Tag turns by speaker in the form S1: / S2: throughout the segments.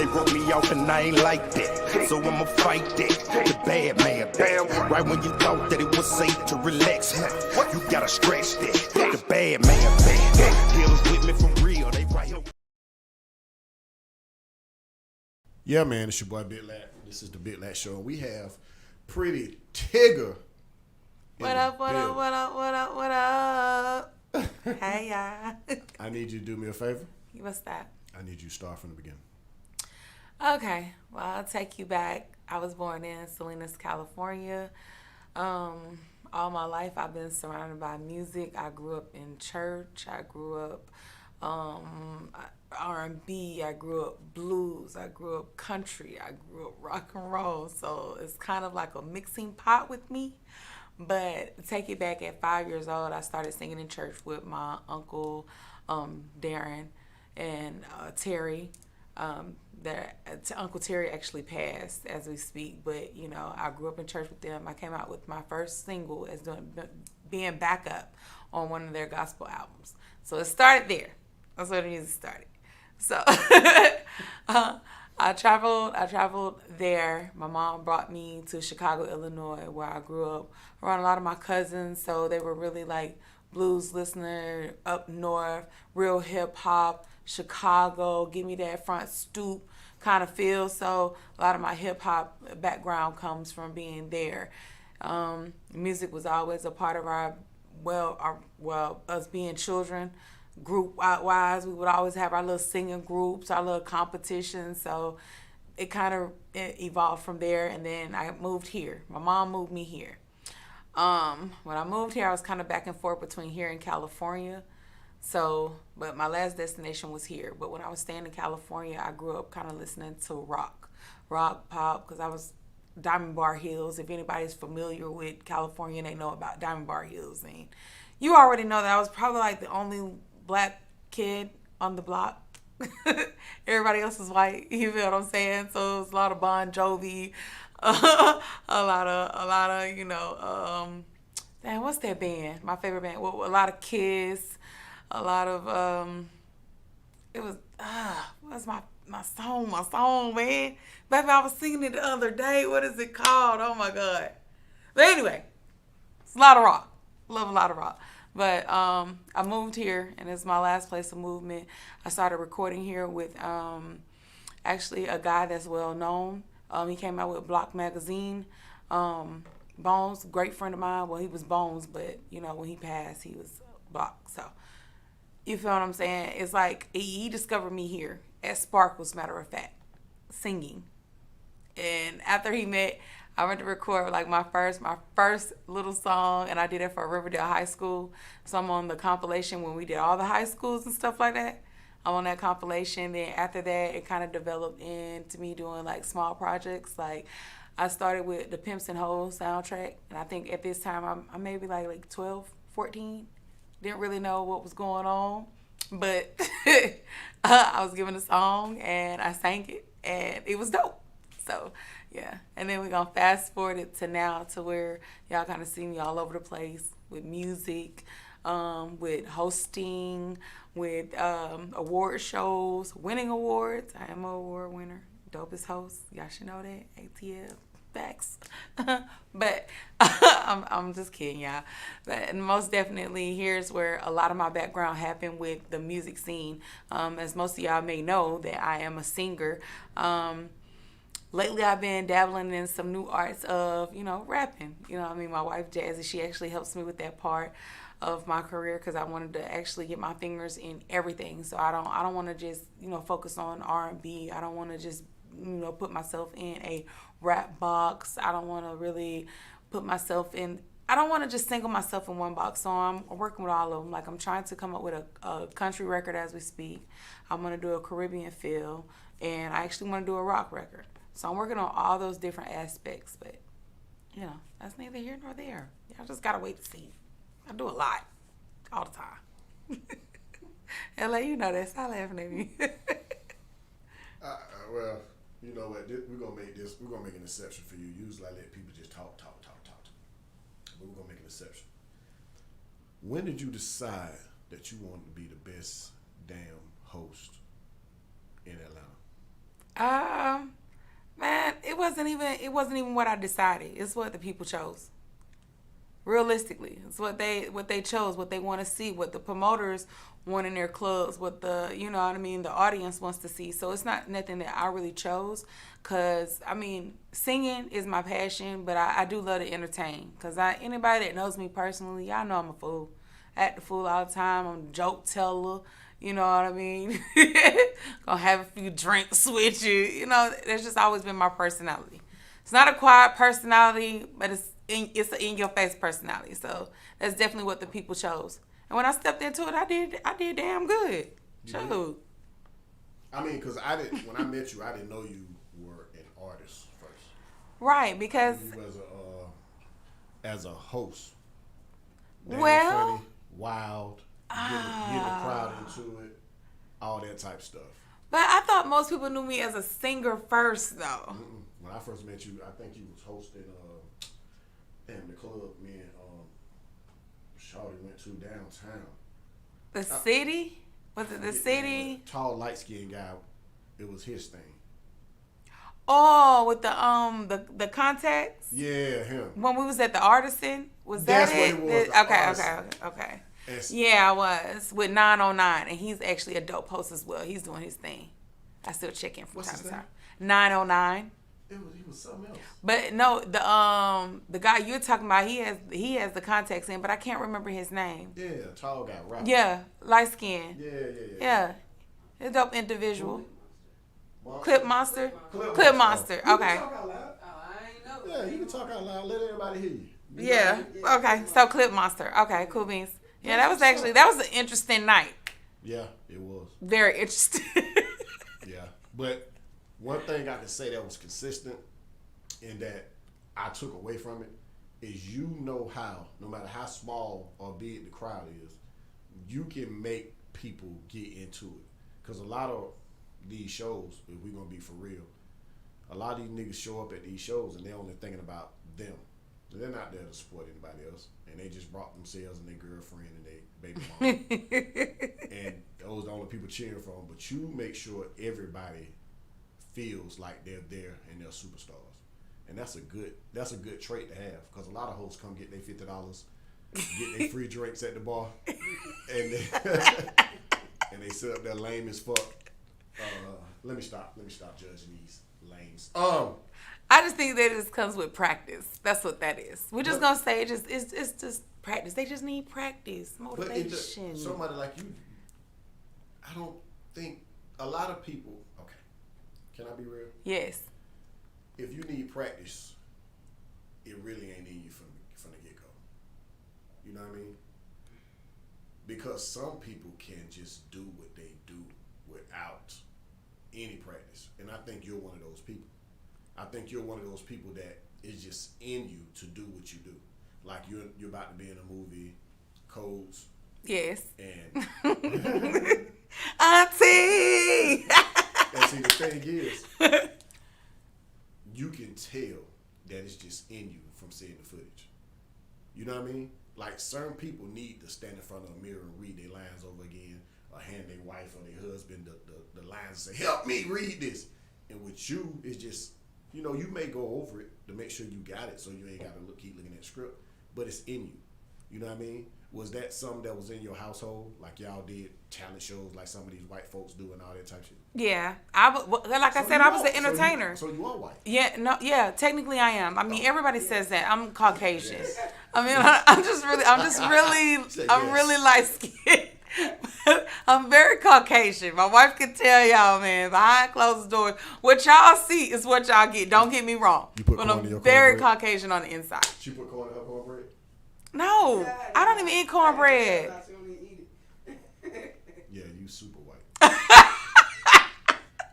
S1: They wrote me off and I ain't like that, so I'ma fight that. The bad man, damn right when you thought that it was safe to relax, you gotta stretch that. The bad man, bad deals with me for real. They right here.
S2: Yeah, man, it's your boy Big LAC. This is the Big LAC Show. We have Prity Tiggr.
S3: What up, what up, what up, what up, what up? Hey, y'all.
S2: I need you to do me a favor.
S3: What's that?
S2: I need you to start from the beginning.
S3: Okay, well, I'll take you back. I was born in Salinas, California. All my life, I've been surrounded by music. I grew up in church. I grew up R&B. I grew up blues. I grew up country. I grew up rock and roll. So it's kind of like a mixing pot with me. But take it back, at 5 years old, I started singing in church with my uncle, Darren, and Terry. Uncle Terry actually passed as we speak, but you know, I grew up in church with them. I came out with my first single as being backup on one of their gospel albums. So it started there. That's where the music started. So I traveled there. My mom brought me to Chicago, Illinois, where I grew up around a lot of my cousins. So they were really like blues listener up north, real hip hop, Chicago, give me that front stoop kind of feel. So a lot of my hip hop background comes from being there. Music was always a part of our us being children. Group wise, we would always have our little singing groups, our little competitions. So it kind of evolved from there. And then I moved here. My mom moved me here. When I moved here, I was kind of back and forth between here and California. So, but my last destination was here. But when I was staying in California, I grew up kind of listening to rock, pop, because I was Diamond Bar Hills. If anybody's familiar with California, they know about Diamond Bar Hills. And you already know that I was probably like the only black kid on the block. Everybody else is white. You feel what I'm saying? So it was a lot of Bon Jovi, a lot of you know, damn, what's that band? My favorite band. Well, a lot of Kiss. A lot of it was what's my song, man. Baby, I was singing it the other day. What is it called? Oh my God. But anyway, it's a lot of rock. Love a lot of rock. But I moved here, and it's my last place of movement. I started recording here with actually a guy that's well known. He came out with Block Magazine. Bones, great friend of mine. Well, he was Bones, but you know, when he passed, he was Block. So you feel what I'm saying? It's like he discovered me here at Sparkles, matter of fact, singing. And after he met, I went to record like my first little song, and I did it for Riverdale High School. So I'm on the compilation when we did all the high schools and stuff like that. I'm on that compilation. Then after that, it kind of developed into me doing like small projects. Like I started with the Pimps and Hoes soundtrack, and I think at this time I'm maybe like 12, 14. Didn't really know what was going on, but I was given a song and I sang it, and it was dope. So yeah, and then we're gonna fast forward it to now, to where y'all kind of see me all over the place with music, with hosting, with award shows, winning awards. I am an award winner, dopest host. Y'all should know that. ATL. Facts. But I'm just kidding, y'all. But most definitely, here's where a lot of my background happened with the music scene. As most of y'all may know, that I am a singer. Lately, I've been dabbling in some new arts of, you know, rapping. You know what I mean? My wife, Jazzy, she actually helps me with that part of my career, because I wanted to actually get my fingers in everything. So I don't want to just, you know, focus on R&B. I don't want to just, you know, put myself in a rap box. I don't want to really put myself in, I don't want to just single myself in one box. So I'm working with all of them. Like I'm trying to come up with a country record as we speak. I'm going to do a Caribbean feel, and I actually want to do a rock record. So I'm working on all those different aspects, but you know, that's neither here nor there. Y'all just got to wait to see. I do a lot all the time. LA, you know that. Stop laughing at me.
S2: Well, you know what? We're gonna make an exception for you. Usually I let people just talk. But we're gonna make an exception. When did you decide that you wanted to be the best damn host in Atlanta?
S3: Man, it wasn't even what I decided. It's what the people chose. Realistically, it's what they chose, what they want to see, what the promoters want in their clubs, what the, you know what I mean, the audience wants to see. So it's not nothing that I really chose, because I mean, singing is my passion, but I do love to entertain. Because anybody that knows me personally, y'all know I'm a fool. I act the fool all the time. I'm a joke teller. You know what I mean? Gonna have a few drinks with you. You know, that's just always been my personality. It's not a quiet personality, but it's an in-your-face personality. So that's definitely what the people chose. And when I stepped into it, I did damn good. Sure.
S2: I mean, because when I met you, I didn't know you were an artist first.
S3: Right, because
S2: You as a host. Damn
S3: well,
S2: funny, wild, get the crowd into it, all that type of stuff.
S3: But I thought most people knew me as a singer first, though.
S2: When I first met you, I think you was hosting the club me and Shawty went to downtown.
S3: The city? Was it the city?
S2: Tall, light-skinned guy. It was his thing.
S3: Oh, with the contacts?
S2: Yeah, him.
S3: When we was at the Artisan? Was
S2: That's
S3: that
S2: what
S3: it?
S2: it was,
S3: Okay.
S2: Yes.
S3: Yeah, I was with 909, and he's actually a dope host as well. He's doing his thing. I still check in from time to time. 909.
S2: He was something else.
S3: But no, the guy you're talking about, he has the contacts in, but I can't remember his name.
S2: Yeah, tall guy, right?
S3: Yeah, light skin.
S2: Yeah.
S3: He's a dope individual.
S2: Monster.
S3: Clip Monster.
S2: Clip
S3: Clip
S2: Monster.
S3: Monster. Okay.
S2: You can talk out loud. Yeah, you can talk out loud. Let everybody hear you.
S3: Yeah. Okay. So Clip Monster. Okay. Cool beans. Yeah, that was an interesting night.
S2: Yeah, it was.
S3: Very interesting.
S2: Yeah, but one thing I can say that was consistent and that I took away from it is, you know how, no matter how small or big the crowd is, you can make people get into it. Because a lot of these shows, if we're going to be for real, a lot of these niggas show up at these shows and they're only thinking about them. They're not there to support anybody else. And they just brought themselves and their girlfriend and their baby mama. And those are the only people cheering for them. But you make sure everybody feels like they're there and they're superstars. And that's a good trait to have. Because a lot of hosts come get their $50, get their free drinks at the bar, and they sit up there lame as fuck. Let me stop judging these lames.
S3: I just think that it comes with practice. That's what that is. We're just gonna say it's just practice. They just need practice, motivation.
S2: But somebody like you, I don't think a lot of people. Okay, can I be real?
S3: Yes.
S2: If you need practice, it really ain't in you from the get go. You know what I mean? Because some people can just do what they do without any practice, and I think you're one of those people. I think you're one of those people that is just in you to do what you do. Like you're about to be in a movie, Codes.
S3: Yes.
S2: And
S3: Auntie.
S2: and see, the thing is, you can tell that it's just in you from seeing the footage. You know what I mean? Like, certain people need to stand in front of a mirror and read their lines over again, or hand their wife or their husband the lines and say, "Help me read this." And with you, it's just, you know, you may go over it to make sure you got it, so you ain't got to keep looking at the script, but it's in you. You know what I mean? Was that something that was in your household? Like, y'all did talent shows like some of these white folks do and all that type of shit?
S3: Yeah. I was an entertainer.
S2: So you are white.
S3: Yeah, technically I am. I mean, everybody says that. I'm Caucasian. Yes. I mean, I'm really light skinned. I'm very Caucasian. My wife can tell y'all, man, behind closed doors, what y'all see is what y'all get. Don't get me wrong.
S2: You put
S3: but
S2: corn
S3: I'm
S2: in your
S3: very
S2: cornbread?
S3: Caucasian on the inside.
S2: She put corn in her cornbread?
S3: No, I don't even eat cornbread.
S2: Yeah, you super white.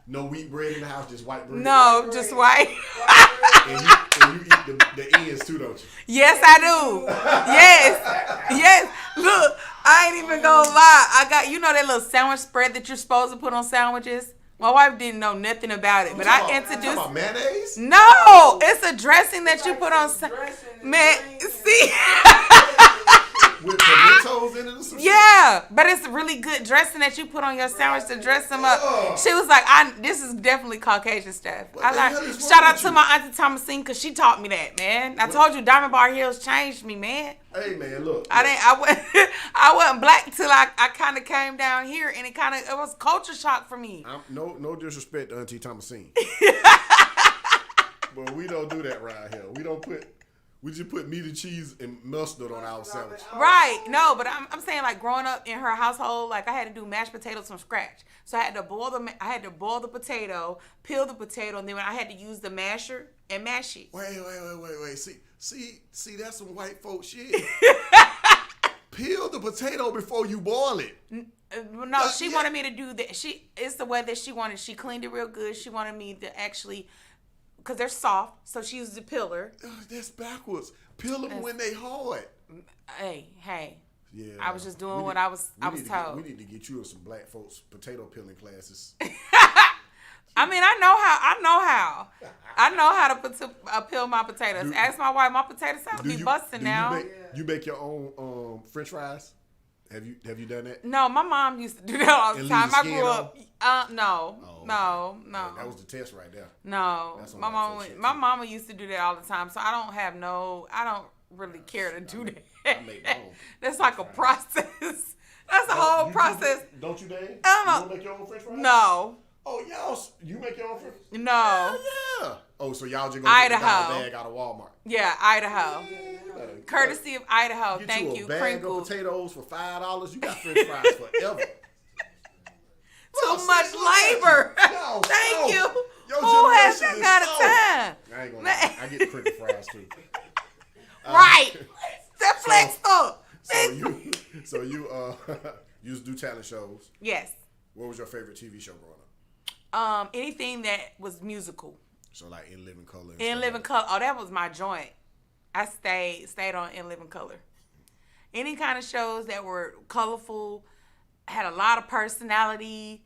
S2: No wheat bread in the house, just white bread?
S3: No, just white.
S2: And you eat the ends too, don't you?
S3: Yes, I do. Yes. Look, I ain't even gonna lie. I got, you know that little sandwich spread that you're supposed to put on sandwiches? My wife didn't know nothing about it, but I introduced.
S2: You talking about mayonnaise?
S3: No, it's a dressing that you put on. Man, see.
S2: With pimentos in it or some shit?
S3: Yeah. Yeah, but it's really good dressing that you put on your sandwich to dress them up. She was like, this is definitely Caucasian stuff.
S2: What
S3: I
S2: the
S3: like,
S2: hell is wrong
S3: shout out
S2: with
S3: to
S2: you?
S3: my auntie Thomasine because she taught me that, man. I told you Diamond Bar Heels changed me, man.
S2: Hey man, look.
S3: I wasn't black till I kind of came down here, and it was culture shock for me.
S2: No disrespect to Auntie Thomasine. But we don't do that right here. We just put meat and cheese and mustard on our sandwich.
S3: Right, no, but I'm saying like growing up in her household, like I had to do mashed potatoes from scratch. So I had to boil the potato, peel the potato, and then I had to use the masher and mash it.
S2: Wait. See, that's some white folk shit. Peel the potato before you boil it.
S3: No, she wanted me to do that. It's the way that she wanted. She cleaned it real good. She wanted me to actually, because they're soft, so she used the peeler.
S2: That's backwards. Peel them when they hard.
S3: Hey.
S2: Yeah.
S3: I was just doing what I was told.
S2: We need to get you in some black folks potato peeling classes.
S3: I mean, I know how to peel my potatoes. Ask my wife. My potatoes be busting now.
S2: You make your own French fries? Have you done that?
S3: No, my mom used to do that all the
S2: And
S3: time.
S2: leave the
S3: I
S2: skin
S3: grew up. No.
S2: That was the test right there.
S3: No,
S2: That's some
S3: my
S2: white folk shit,
S3: my
S2: too.
S3: mama used to do that all the time. So I don't really care to do that.
S2: I make my own.
S3: That's like a process. That's a whole process.
S2: Don't you, Dave?
S3: I don't know.
S2: You don't make your own French fries?
S3: No.
S2: Oh, y'all, you make your own French fries?
S3: No.
S2: Hell yeah. Oh, so y'all just go get the
S3: Idaho.
S2: bag out of Walmart.
S3: Yeah, Idaho.
S2: Yeah,
S3: Courtesy of Idaho.
S2: Get
S3: Thank
S2: you
S3: you.
S2: a bag
S3: Crinkle.
S2: of potatoes for $5. You got French fries forever.
S3: Too much labor.
S2: No,
S3: Thank you.
S2: Your
S3: Who has
S2: generation
S3: that
S2: is
S3: kind of time?
S2: I ain't gonna lie. I get the crinkle fries too.
S3: Right. That flexed up.
S2: So you used to do talent shows.
S3: Yes.
S2: What was your favorite TV show growing up?
S3: Anything that was musical.
S2: So like In Living Color. and
S3: In
S2: stuff
S3: Living
S2: like
S3: Color. Oh, that was my joint. I stayed on In Living Color. Any kind of shows that were colorful, had a lot of personality.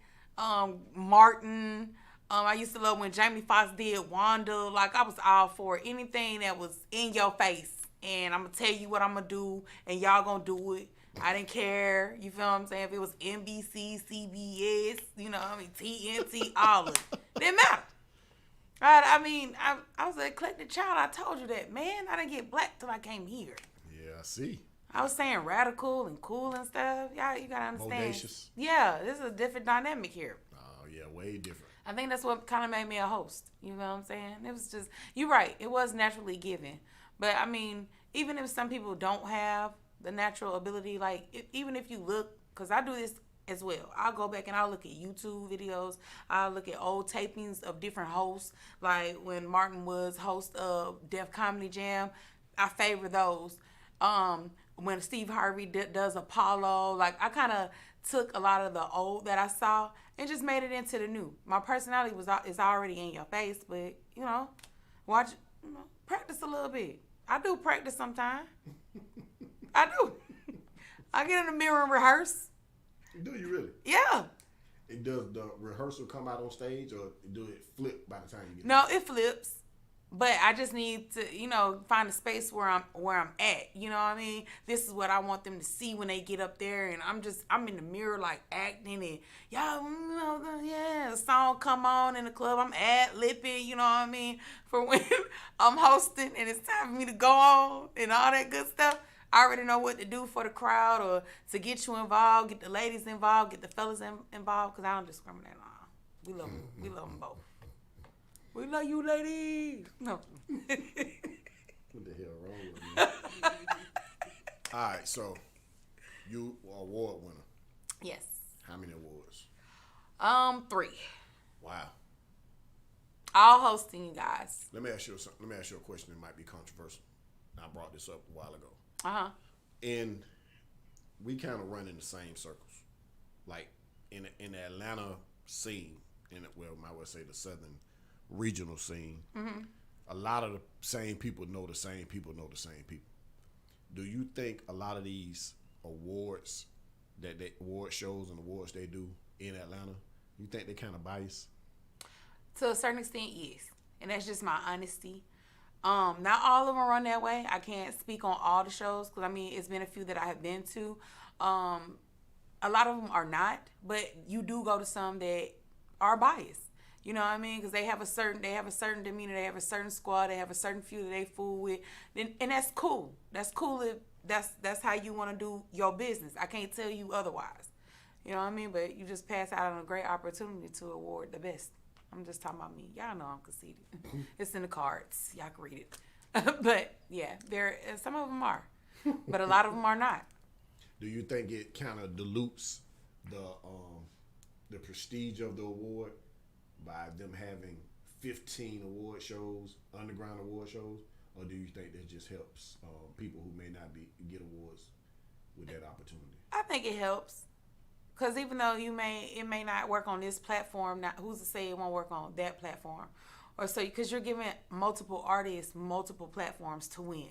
S3: Martin. I used to love when Jamie Foxx did Wanda. Like, I was all for it. Anything that was in your face. And I'm going to tell you what I'm going to do. And y'all going to do it. I didn't care. You feel what I'm saying? If it was NBC, CBS, TNT, all of it. Didn't matter. Right? I mean, I was an eclectic child. I told you that, man. I didn't get black till I came here.
S2: Yeah, I see.
S3: I was saying radical and cool and stuff. Y'all, you gotta understand.
S2: Bodacious.
S3: Yeah, this is a different dynamic here.
S2: Oh yeah, way different.
S3: I think that's what kind of made me a host. You know what I'm saying? It was just, you're right. It was naturally given. But I mean, even if some people don't have the natural ability, like even if you look, because I do this as well. I'll go back and I'll look at YouTube videos. I'll look at old tapings of different hosts. Like when Martin was host of Def Comedy Jam, I favor those. When Steve Harvey does Apollo, like I kind of took a lot of the old that I saw and just made it into the new. My personality is already in your face, but watch, practice a little bit. I do practice sometimes. I do. I get in the mirror and rehearse.
S2: Do you really?
S3: Yeah.
S2: Does the rehearsal come out on stage, or do it flip by the time you get
S3: No, it flips. But I just need to, find a space where I'm at. You know what I mean? This is what I want them to see when they get up there, and I'm in the mirror like acting, and y'all, the song come on in the club, I'm ad-lipping, you know what I mean? For when I'm hosting and it's time for me to go on and all that good stuff. I already know what to do for the crowd or to get you involved, get the ladies involved, get the fellas involved, because I don't discriminate on all. We love them. We love them both. We love you, ladies. No.
S2: What the hell wrong with you? All right, so you are award winner.
S3: Yes.
S2: How many awards?
S3: 3.
S2: Wow.
S3: All hosting, you guys.
S2: Let me ask you a question that might be controversial. I brought this up a while ago. And we kind of run in the same circles, like in the Atlanta scene, I would say the southern regional scene. Mm-hmm. A lot of the same people know the same people know the same people. Do you think a lot of these awards, award shows and awards they do in Atlanta, you think they kind of biased?
S3: To a certain extent, yes. And that's just my honesty. Not all of them run that way. I can't speak on all the shows because, it's been a few that I have been to. a lot of them are not, but you do go to some that are biased. You know what I mean? Because they have a certain demeanor, they have a certain squad, they have a certain few that they fool with, and that's cool. That's cool if that's how you want to do your business. I can't tell you otherwise. You know what I mean? But you just pass out on a great opportunity to award the best. I'm just talking about me. Y'all know I'm conceited. It's in the cards. Y'all can read it. But yeah, some of them are, but a lot of them are not.
S2: Do you think it kind of dilutes the prestige of the award by them having 15 award shows, underground award shows, or do you think that just helps people who may not get awards with that opportunity?
S3: I think it helps, because even though it may not work on this platform, who's to say it won't work on that platform, or so because you're giving multiple artists multiple platforms to win.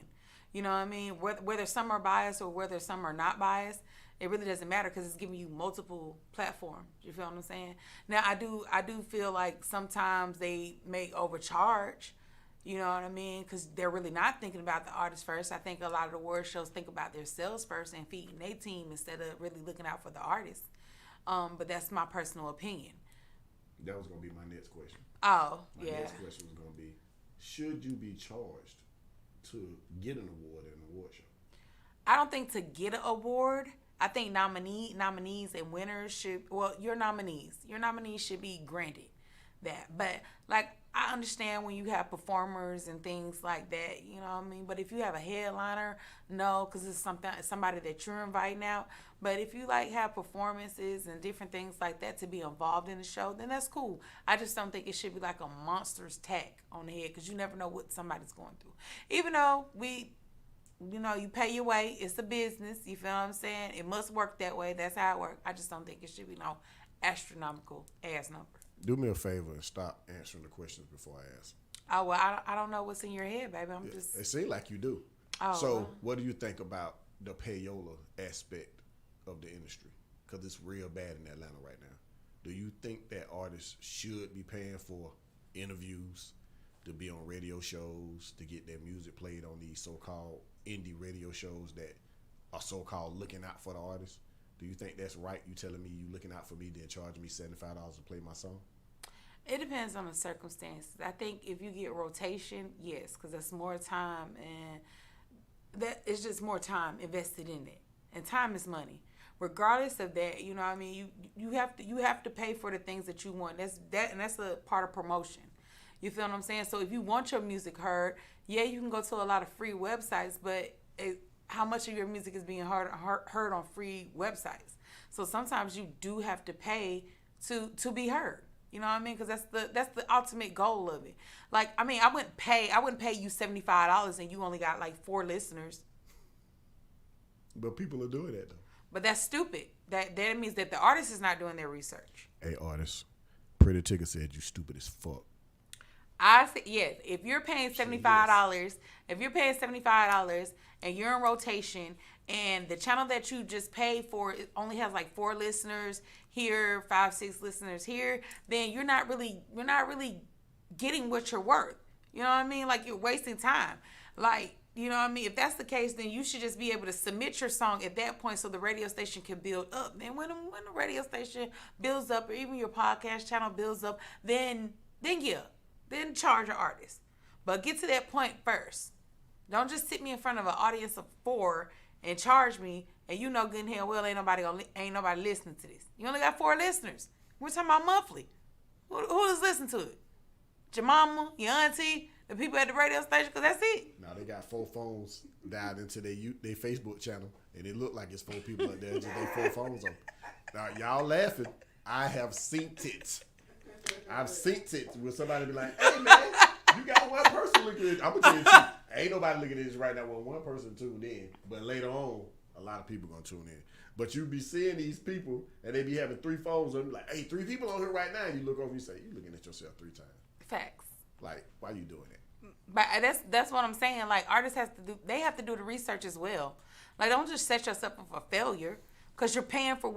S3: You know what I mean? Whether some are biased or whether some are not biased, it really doesn't matter because it's giving you multiple platforms. You feel what I'm saying? Now, I do feel like sometimes they may overcharge. You know what I mean? Because they're really not thinking about the artist first. I think a lot of the award shows think about themselves first and feeding their team instead of really looking out for the artist. But that's my personal opinion.
S2: That was going to be my next question.
S3: Oh,
S2: my next question was going to be, should you be charged to get an award at an award show?
S3: I don't think to get an award. I think nominees and winners should, your nominees should be granted that. But like, I understand when you have performers and things like that, you know what I mean? But if you have a headliner, no, because it's somebody that you're inviting out. But if you like have performances and different things like that to be involved in the show, then that's cool. I just don't think it should be like a monster's tack on the head, because you never know what somebody's going through. Even though you pay your way, it's a business, you feel what I'm saying? It must work that way. That's how it works. I just don't think it should be no astronomical ass number.
S2: Do me a favor and stop answering the questions before I ask.
S3: Oh, well, I don't know what's in your head, baby.
S2: It seems like you do.
S3: Oh,
S2: so,
S3: well.
S2: What do you think about the payola aspect of the industry? Because it's real bad in Atlanta right now. Do you think that artists should be paying for interviews, to be on radio shows, to get their music played on these so-called indie radio shows that are so-called looking out for the artists? Do you think that's right? You telling me you looking out for me, then charging me $75 to play my song?
S3: It depends on the circumstances. I think if you get rotation, yes, because that's more time, and that it's just more time invested in it. And time is money. Regardless of that, you know what I mean? You have to pay for the things that you want. That's a part of promotion. You feel what I'm saying? So if you want your music heard, yeah, you can go to a lot of free websites, but how much of your music is being heard on free websites? So sometimes you do have to pay to be heard. You know what I mean? Because that's the ultimate goal of it. Like, I mean, I wouldn't pay you $75 and you only got like 4 listeners.
S2: But people are doing that though.
S3: But that's stupid. That means that the artist is not doing their research.
S2: Hey, artist, Prity Tiggr said you stupid as fuck.
S3: I say yes. If you're paying $75, and you're in rotation, and the channel that you just paid for only has like 4 listeners here, 5, 6 listeners here, then you're not really getting what you're worth. You know what I mean? Like, you're wasting time. Like, you know what I mean? If that's the case, then you should just be able to submit your song at that point so the radio station can build up. Then when the radio station builds up, or even your podcast channel builds up, then charge an artist. But get to that point first. Don't just sit me in front of an audience of 4 and charge me, and you know good and hell well ain't nobody listening to this. You only got 4 listeners. We're talking about monthly. Who does listen to it? Your mama, your auntie, the people at the radio station, because that's it.
S2: Now they got 4 phones dialed into their Facebook channel, and it look like it's 4 people up there, just they 4 phones on. Now y'all laughing. I have seen it. I've seen it where somebody be like, "Hey man, you got one person looking at it." I'm gonna tell you the truth. Ain't nobody looking at this right now when one person tuned in. But later on, a lot of people gonna tune in. But you be seeing these people and they be having 3 phones and be like, "Hey, 3 people on here right now." And you look over and you say, "You looking at yourself 3 times."
S3: Facts.
S2: Like, why you doing that?
S3: But that's what I'm saying. Like, artists have to do the research as well. Like, don't just set yourself up for failure. Because you're paying for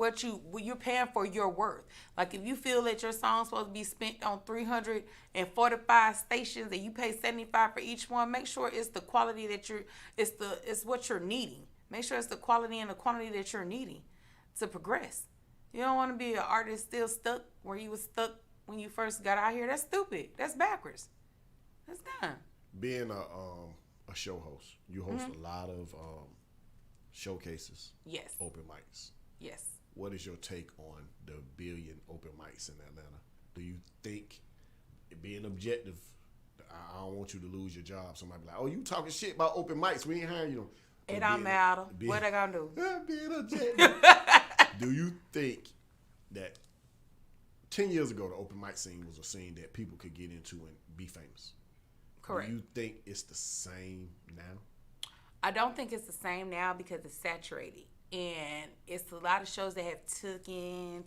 S3: you're paying for your worth. Like, if you feel that your song's supposed to be spent on 345 stations and you pay $75 for each one, make sure it's the quality that it's what you're needing. Make sure it's the quality and the quantity that you're needing. to progress. You don't want to be an artist still stuck where you was stuck when you first got out here. That's stupid. That's backwards. That's dumb.
S2: Being a show host, you host a lot of showcases.
S3: Yes.
S2: Open mics.
S3: Yes.
S2: What is your take on the billion open mics in Atlanta? Do you think, being objective, I don't want you to lose your job. Somebody be like, oh, you talking shit about open mics. We ain't hiring you.
S3: It don't matter. What they gonna do?
S2: Being objective. Do you think that 10 years ago, the open mic scene was a scene that people could get into and be famous?
S3: Correct.
S2: Do you think it's the same now?
S3: I don't think it's the same now because it's saturated. And it's a lot of shows that have taken,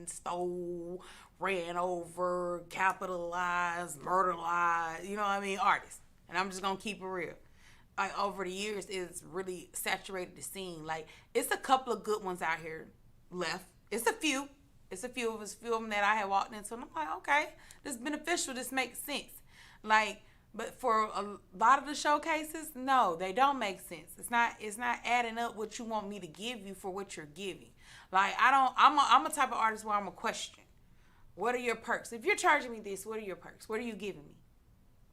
S3: stole, ran over, capitalized, murderized, you know what I mean, artists. And I'm just going to keep it real. Like, over the years, it's really saturated the scene. Like, it's a couple of good ones out here left. It's a few. It's a few of them that I had walked into. And I'm like, okay, this is beneficial. This makes sense. Like, but for a lot of the showcases, no, they don't make sense. It's not adding up what you want me to give you for what you're giving. Like, I'm a type of artist where I'm a question. What are your perks? If you're charging me this, what are your perks? What are you giving me?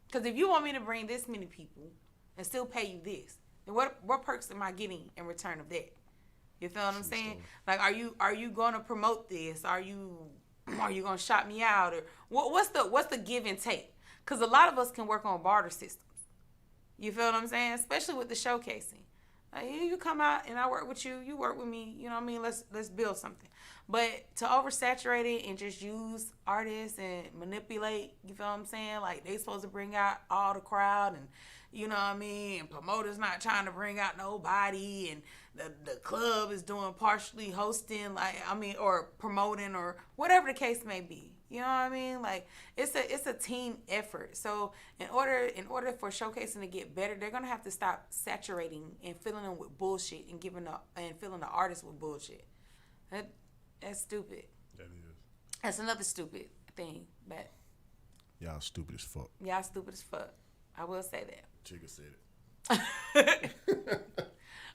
S3: Because if you want me to bring this many people and still pay you this, then what perks am I getting in return of that? You feel what I'm saying? Like, are you going to promote this? Are you going to shop me out? Or what's the give and take? Because a lot of us can work on barter systems. You feel what I'm saying? Especially with the showcasing. Like, you come out and I work with you. You work with me. You know what I mean? Let's build something. But to oversaturate it and just use artists and manipulate, you feel what I'm saying? Like, they supposed to bring out all the crowd and, you know what I mean? And promoters not trying to bring out nobody. And the club is doing partially hosting, like, I mean, or promoting or whatever the case may be. You know what I mean? Like, it's a team effort. So in order for showcasing to get better, they're gonna have to stop saturating and filling them with bullshit and filling the artists with bullshit. That's stupid.
S2: That is.
S3: That's another stupid thing. But
S2: y'all stupid as fuck.
S3: Y'all stupid as fuck. I will say that.
S2: Chigga said it.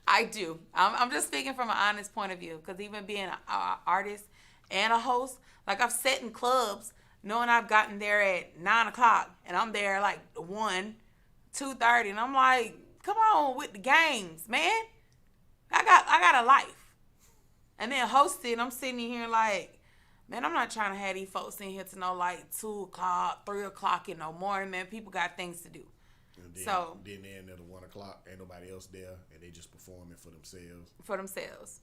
S3: I do. I'm just speaking from an honest point of view, because even being an artist and a host, like, I've sat in clubs knowing I've gotten there at 9 o'clock and I'm there like 1, 2:30, and I'm like, come on with the games, man. I got a life. And then hosting, I'm sitting here like, man, I'm not trying to have these folks in here to know like 2 o'clock, 3 o'clock in the morning, man. People got things to do.
S2: And then,
S3: so
S2: then they're in there at 1 o'clock, ain't nobody else there, and they just performing for themselves.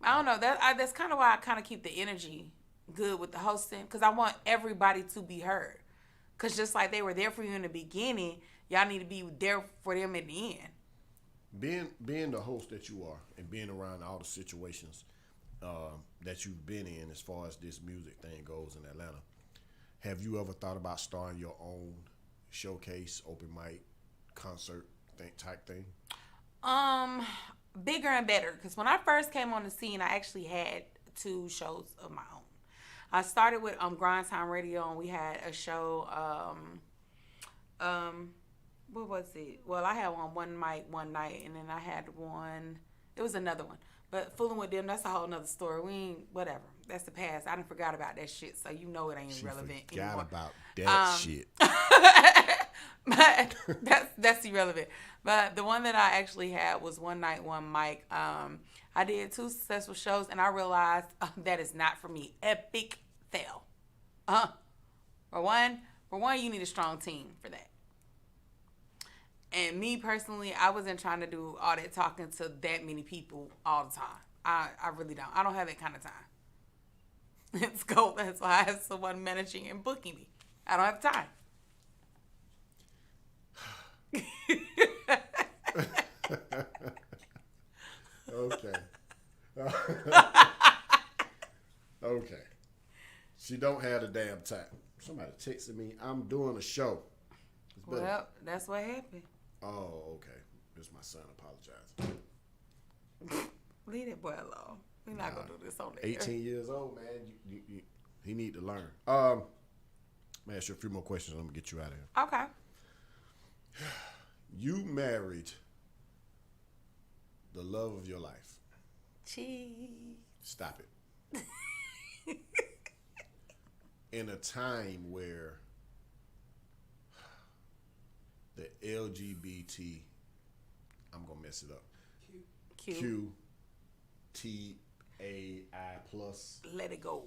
S2: I don't know. That's kind of why I kind of keep the energy good with the hosting, because I want everybody to be heard. Because just like they were there for you in the beginning, y'all need to be there for them at the end. Being the host that you are and being around all the situations that you've been in as far as this music thing goes in Atlanta, have you ever thought about starting your own showcase, open mic, concert type thing?
S3: Bigger and better, because when I first came on the scene, I actually had 2 shows of my own. I started with Grind Time Radio, and we had a show. What was it? Well, I had one mic one night, and then I had one. It was another one, but fooling with them, that's a whole nother story. We ain't whatever. That's the past. I done forgot about that shit, so you know it ain't relevant anymore.
S2: Forgot about that shit.
S3: But that's irrelevant. But the one that I actually had was one night, one mic. I did 2 successful shows, and I realized that is not for me. Epic fail. For one, you need a strong team for that. And me personally, I wasn't trying to do all that talking to that many people all the time. I really don't. I don't have that kind of time. It's cold. That's why I have someone managing and booking me. I don't have time.
S2: Okay. Okay. She don't have the damn time. Somebody texted me, I'm doing a show.
S3: Well, that's what happened.
S2: Oh, okay. This my son apologizing.
S3: Leave that boy alone. We're not going to do this on there.
S2: 18 years old, man. He need to learn. I'm going to ask you a few more questions. I'm going to get you out of here.
S3: Okay.
S2: You married the love of your life.
S3: Cheese.
S2: Stop it. In a time where the LGBT, I'm gonna mess it up. QTAI plus.
S3: Let it go.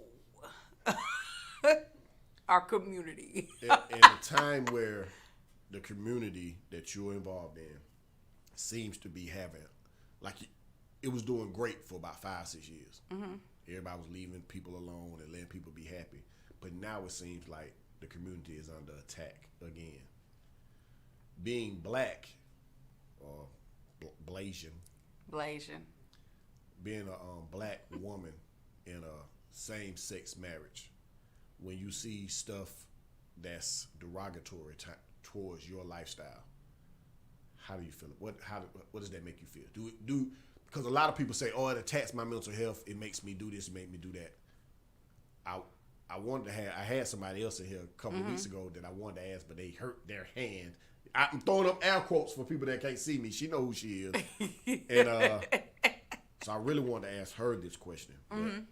S3: Our community.
S2: in a time where the community that you're involved in seems to be having, like, it was doing great for about 5-6 years. Mm-hmm. Everybody was leaving people alone and letting people be happy. But now it seems like the community is under attack again. Being black or Blasian, being a black woman in a same-sex marriage, when you see stuff that's derogatory towards your lifestyle, how do you feel? What does that make you feel? Do because a lot of people say, "Oh, it attacks my mental health. It makes me do this, it make me do that." I had somebody else in here a couple of weeks ago that I wanted to ask, but they hurt their hand. I'm throwing up air quotes for people that can't see me. She know who she is, and so I really wanted to ask her this question. Mm-hmm.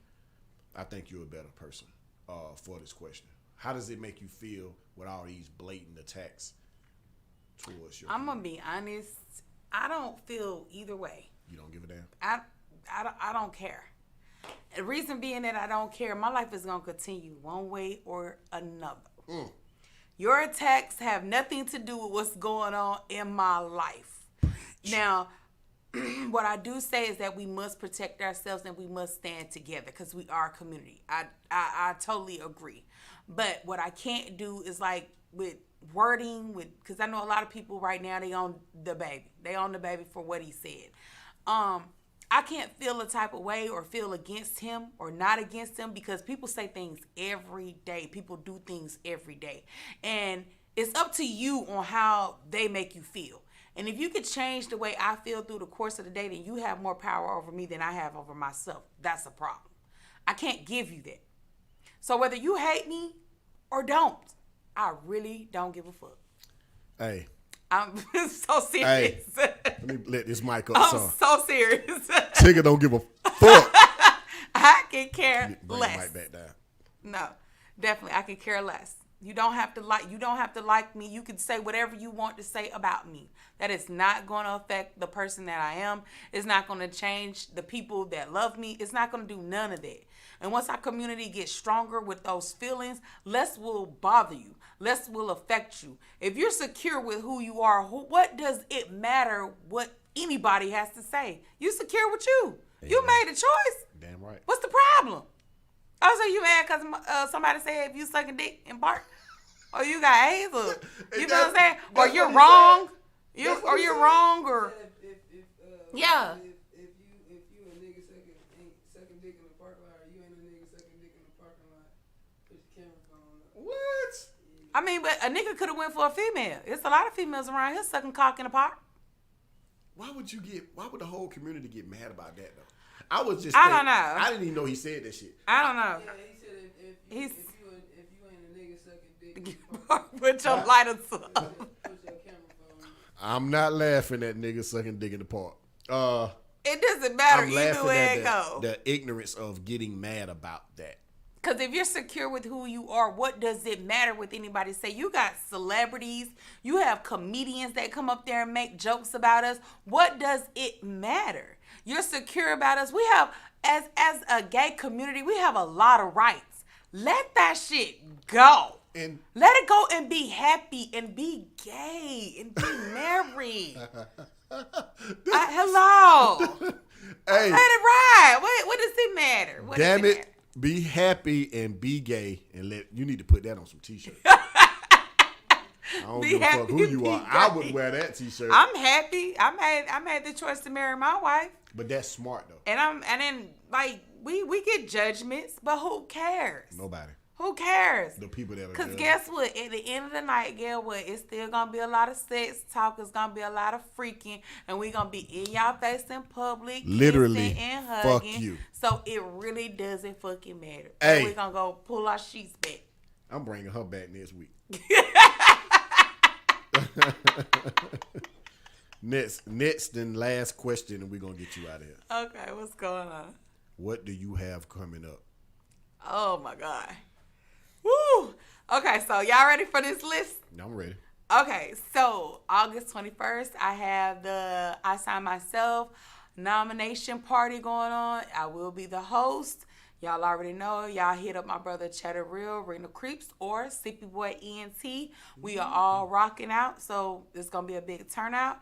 S2: I think you're a better person for this question. How does it make you feel with all these blatant attacks towards your?
S3: I'm gonna be honest. I don't feel either way.
S2: You don't give a damn?
S3: I don't care. The reason being that I don't care, my life is going to continue one way or another. Mm. Your attacks have nothing to do with what's going on in my life. Now, what I do say is that we must protect ourselves and we must stand together because we are a community. I totally agree. But what I can't do is like with wording, because I know a lot of people right now, they own the baby. They own the baby for what he said. I can't feel a type of way or feel against him or not against him because people say things every day. People do things every day. And it's up to you on how they make you feel. And if you could change the way I feel through the course of the day, then you have more power over me than I have over myself. That's a problem. I can't give you that. So whether you hate me or don't, I really don't give a fuck.
S2: Hey.
S3: I'm so serious.
S2: Hey, let me let this mic up.
S3: I'm so serious.
S2: Tigger don't give a fuck.
S3: I can care
S2: Bring
S3: less.
S2: the mic back down.
S3: No, definitely, I can care less. You don't have to like. You don't have to like me. You can say whatever you want to say about me. That is not going to affect the person that I am. It's not going to change the people that love me. It's not going to do none of that. And once our community gets stronger with those feelings, less will bother you. Less will affect you. If you're secure with who you are, what does it matter what anybody has to say? You secure with you. Amen. You made a choice.
S2: Damn right.
S3: What's the problem? Oh, so you mad because somebody said if you sucking dick in park? Or you got AIDS? Or, you know what I'm saying? Or you're wrong. You're wrong or... Yeah.
S4: If you a nigga sucking dick in the parking lot, or you ain't a nigga sucking dick in the parking lot, put your camera phone up.
S2: What?
S3: I mean, but a nigga could have went for a female. There's a lot of females around here sucking cock in the park.
S2: Why would the whole community get mad about that though? I don't know. I didn't even know he said that shit.
S3: I don't know.
S4: Yeah, he said if you ain't a nigga sucking dick in the
S3: put your lighters up.
S4: put your camera phone up.
S2: I'm not laughing at niggas sucking dick in the park.
S3: It doesn't matter
S2: I'm
S3: either
S2: laughing
S3: way
S2: at
S3: it goes.
S2: the ignorance of getting mad about that.
S3: Because if you're secure with who you are, what does it matter what anybody say? You got celebrities. You have comedians that come up there and make jokes about us. What does it matter? You're secure about us. We have, as a gay community, we have a lot of rights. Let that shit go.
S2: And
S3: let it go and be happy and be gay and be married. Hello.
S2: Hey.
S3: Let it ride. What does it matter?
S2: Damn it. Be happy and be gay and you need to put that on some t-shirts. I don't give a fuck who you are. I would wear that t-shirt.
S3: I'm happy. I made the choice to marry my wife.
S2: But that's smart though.
S3: And then like we get judgments, but who cares?
S2: Nobody.
S3: Who cares?
S2: The people that are
S3: Because guess what? At the end of the night, guess what? It's still going to be a lot of sex talk. It's going to be a lot of freaking. And we going to be in y'all face in public.
S2: Literally.
S3: And hugging.
S2: Fuck you.
S3: So it really doesn't fucking matter.
S2: Hey.
S3: We're going to go pull our sheets back.
S2: I'm bringing her back next week. Next and last question, and we're gonna get you out of here.
S3: Okay, what's going on?
S2: What do you have coming up?
S3: Oh my God. Woo! Okay, so y'all ready for this list?
S2: I'm ready.
S3: Okay, so August 21st, I have the I Sign Myself nomination party going on. I will be the host. Y'all already know. Y'all hit up my brother Cheddar Real, Rena Creeps, or Sippy Boy ENT. We are all rocking out, so it's going to be a big turnout.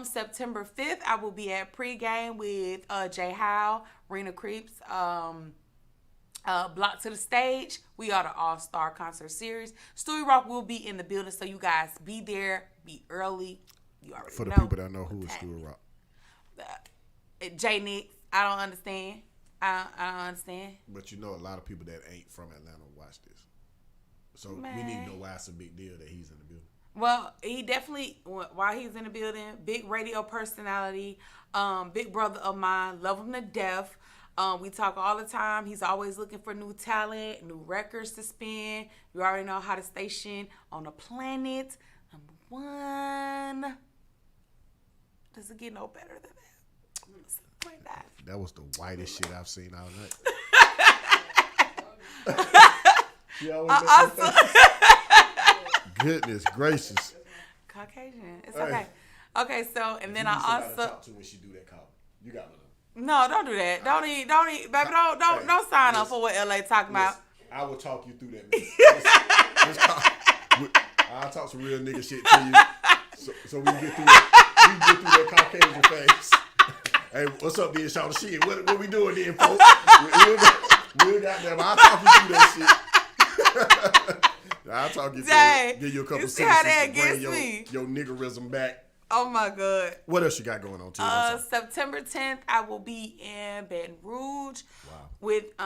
S3: September 5th, I will be at pregame with Jay Howe, Rena Creeps, Block to the Stage. We are the All-Star Concert Series. Stewie Rock will be in the building, so you guys be there, be early. You already
S2: For the
S3: know.
S2: people that know who is Stewie Rock.
S3: J Nick, I don't understand. I don't understand.
S2: But you know, a lot of people that ain't from Atlanta watch this. So
S3: Man.
S2: we need to know why it's a big deal that he's in the building.
S3: Well, he definitely, while he's in the building, big radio personality, big brother of mine, love him to death. We talk all the time. He's always looking for new talent, new records to spin. You already know how the station on the planet, #1. Does it get no better than that? 7.9.
S2: That was the whitest shit I've seen all night. Goodness gracious.
S3: Caucasian. It's okay. Okay, so, and then I also...
S2: talk to when she do that call. You got one.
S3: No, don't do that. Don't eat, baby. Don't sign up for what LA talking about.
S2: I will talk you through that. I'll talk some real nigga shit to you, so we can get through that Caucasian phase. Hey, what's up, then, Shaw? Shit, what we doing then, folks? We'll goddamn. I'll talk you through that shit. I'll talk you through it. Give you a couple
S3: you see how that
S2: sentences to
S3: gets
S2: bring your niggerism back.
S3: Oh my God.
S2: What else you got going on, too?
S3: September 10th, I will be in Baton Rouge.
S2: Wow.
S3: With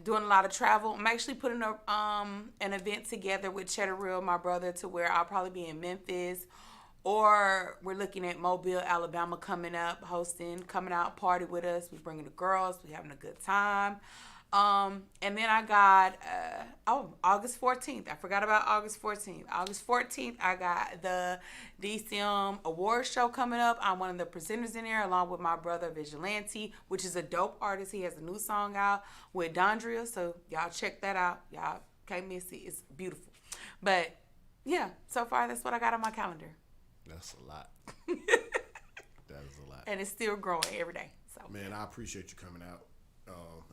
S3: doing a lot of travel. I'm actually putting an event together with Cheddar Real, my brother, to where I'll probably be in Memphis, or we're looking at Mobile, Alabama coming up, coming out, party with us. We're bringing the girls. We're having a good time. And then I got August 14th. I forgot about August 14th. August 14th, I got the DCEM Awards Show coming up. I'm one of the presenters in there, along with my brother Vigilante, which is a dope artist. He has a new song out with Dondria, so y'all check that out. Y'all can't miss it. It's beautiful. But yeah, so far that's what I got on my calendar.
S2: That's a lot. That is a lot.
S3: And it's still growing every day. So
S2: man, I appreciate you coming out.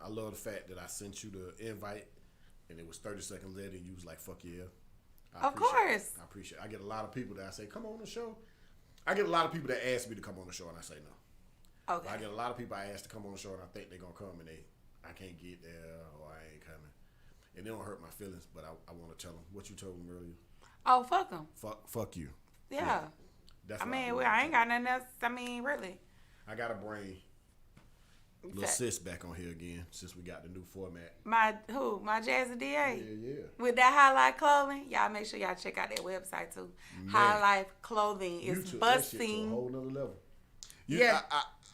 S2: I love the fact that I sent you the invite, and it was 30 seconds later, and you was like, "Fuck yeah!"
S3: Of course.
S2: I appreciate it. I get a lot of people that I say, "Come on the show." I get a lot of people that ask me to come on the show, and I say no.
S3: Okay.
S2: I get a lot of people I ask to come on the show, and I think they're gonna come, and I can't get there, or I ain't coming, and it don't hurt my feelings, but I want to tell them what you told them earlier.
S3: Oh, fuck them.
S2: Fuck you.
S3: Yeah.
S2: That's
S3: I ain't got nothing else. I mean, really.
S2: I gotta bring little sis back on here again since we got the new format.
S3: My Jazzy DA?
S2: Yeah.
S3: With that Highlight Clothing. Y'all make sure y'all check out that website too. Man. Highlight Clothing is busting.
S2: A whole nother level.
S3: Yeah.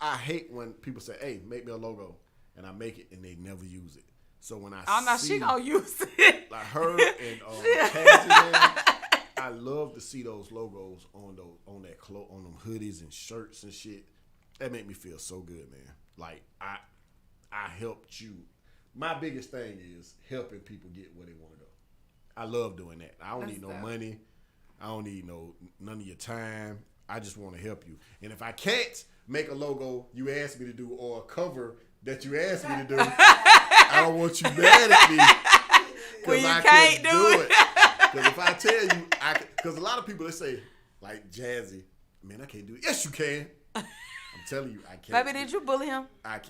S2: I hate when people say, "Hey, make me a logo," and I make it and they never use it. So when I
S3: she gonna use it.
S2: Like her and Cassie, I love to see those logos on them hoodies and shirts and shit. That make me feel so good, man. Like I helped you. My biggest thing is helping people get where they want to go. I love doing that. I don't need no money. I don't need none of your time. I just want to help you. And if I can't make a logo you asked me to do or a cover that you asked me to do, I don't want you mad at me because I can't do it. Because if I tell you, because a lot of people, they say, like Jazzy, man, I can't do it. Yes, you can. I'm telling you, I can't.
S3: Baby, did you bully him?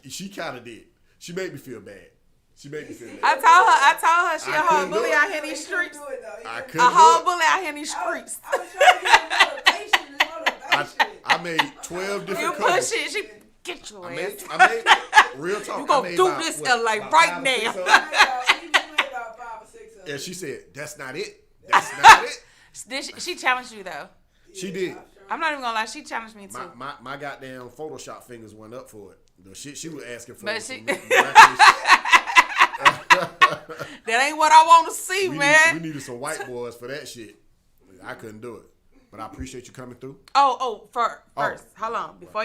S2: She kind of did. She made me feel bad.
S3: I told her she a whole bully out here in these streets.
S2: I couldn't
S3: a whole bully out here in these streets.
S4: I was trying to get motivation.
S2: I made 12 different
S3: You
S2: covers.
S3: push it, she get your ass.
S2: I made real talk.
S3: You gonna do this like right now.
S4: You made about 5 or 6 of them.
S2: And she said, "That's not it. That's not it."
S3: She challenged you though.
S2: She did.
S3: I'm not even gonna lie, she challenged me too.
S2: My goddamn Photoshop fingers went up for it. The shit she was asking for.
S3: But
S2: was
S3: she-
S2: some miraculous
S3: That ain't what I want to see, man.
S2: we needed some white boys for that shit. I couldn't do it. But I appreciate you coming through.
S3: First, hold on. Before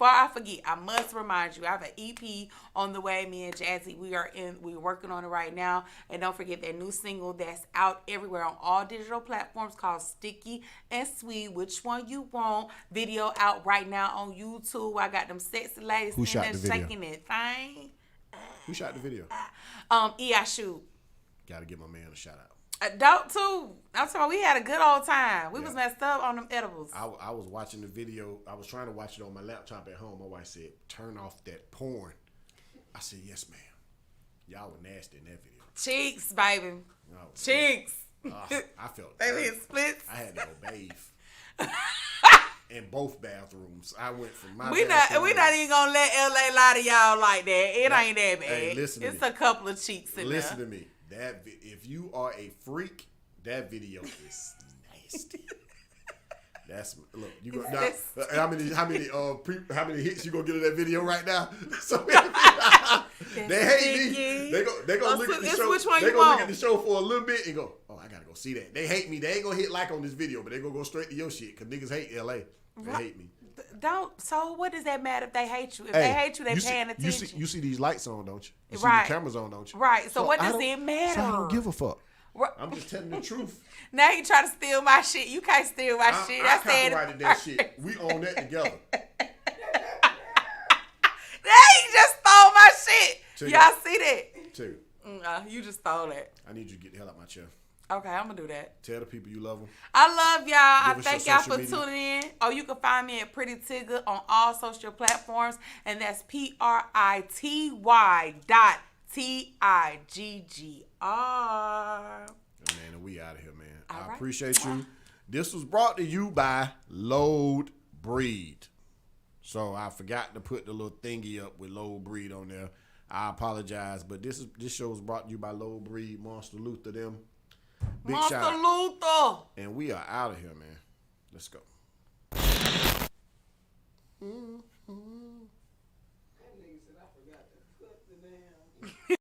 S3: I forget, I must remind you, I have an EP on the way. Me and Jazzy, we're working on it right now. And don't forget that new single that's out everywhere on all digital platforms called Sticky and Sweet. Which one you want? Video out right now on YouTube. I got them sexy ladies
S2: Who shot
S3: there
S2: the video?
S3: shaking that thing.
S2: Who shot the video?
S3: I shoot.
S2: Gotta give my man a shout out.
S3: Don't too. I'm talking about we had a good old time. We was messed up on them edibles.
S2: I was watching the video. I was trying to watch it on my laptop at home. My wife said, "Turn off that porn." I said, "Yes, ma'am." Y'all were nasty in that video.
S3: Cheeks, baby.
S2: No,
S3: Cheeks.
S2: I felt
S3: Baby, it splits.
S2: I had to go bathe in both bathrooms. I went from my
S3: We
S2: bathroom.
S3: not even gonna let LA lie to y'all like that. It ain't that bad.
S2: Hey, listen to
S3: it's
S2: me.
S3: a couple of cheeks in
S2: Listen
S3: there.
S2: to me. If you are a freak, that video is nasty. That's look. You go now, how many hits you gonna get in that video right now? So they hate me. They gonna look at the show.
S3: Which one
S2: They
S3: you
S2: gonna look
S3: want?
S2: at the show for a little bit and go, "Oh, I gotta go see that." They hate me. They ain't gonna hit like on this video, but they gonna go straight to your shit because niggas hate LA. They hate me.
S3: So what does that matter if they hate you? If they hate you, they paying attention.
S2: You see these lights on, don't you? You
S3: Right.
S2: see the cameras on, don't you?
S3: Right. So what
S2: I
S3: does
S2: don't-
S3: it matter?
S2: So I don't give a fuck.
S3: Right.
S2: I'm just telling the truth.
S3: Now you try to steal my shit. You can't steal my shit.
S2: I
S3: I said
S2: copyrighted that shit. We own that together.
S3: Now you just stole my shit.
S2: Check it
S3: Y'all
S2: out.
S3: see that?
S2: Too.
S3: You just stole it.
S2: I need you to get the hell out my chair.
S3: Okay, I'm gonna do that.
S2: Tell the people you love them.
S3: I love y'all. I
S2: Give us
S3: thank
S2: your
S3: y'all
S2: social
S3: for
S2: media.
S3: tuning in. Oh, you can find me at Prity Tiggr on all social platforms, and that's PRITY.TIGGR.
S2: Man, and we out of here, man.
S3: All
S2: I
S3: right.
S2: appreciate you. This was brought to you by Load Breed. So I forgot to put the little thingy up with Load Breed on there. I apologize, but this show is brought to you by Load Breed, Monster Luther, them. Big
S3: Monster
S2: shout out.
S3: Luther.
S2: And we are out of here, man. Let's go.
S4: That nigga said I forgot to cut the damn.